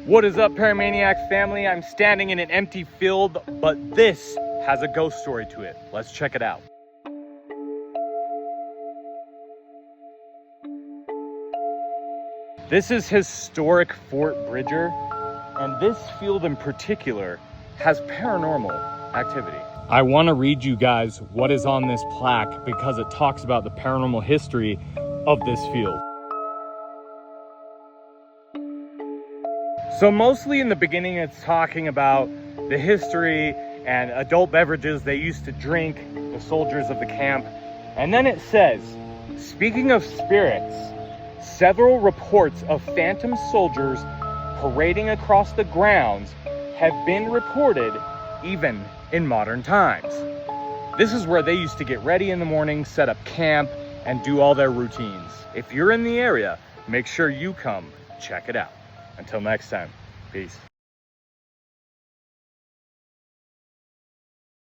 What is up, Paramaniac family? I'm standing in an empty field, but this has a ghost story to it. Let's check it out. This is historic Fort Bridger, and this field in particular has paranormal activity. I want to read you guys what is on this plaque because it talks about the paranormal history of this field. So mostly in the beginning, it's talking about the history and adult beverages they used to drink, the soldiers of the camp. And then it says, speaking of spirits, several reports of phantom soldiers parading across the grounds have been reported even in modern times. This is where they used to get ready in the morning, set up camp, and do all their routines. If you're in the area, make sure you come check it out. Until next time, peace.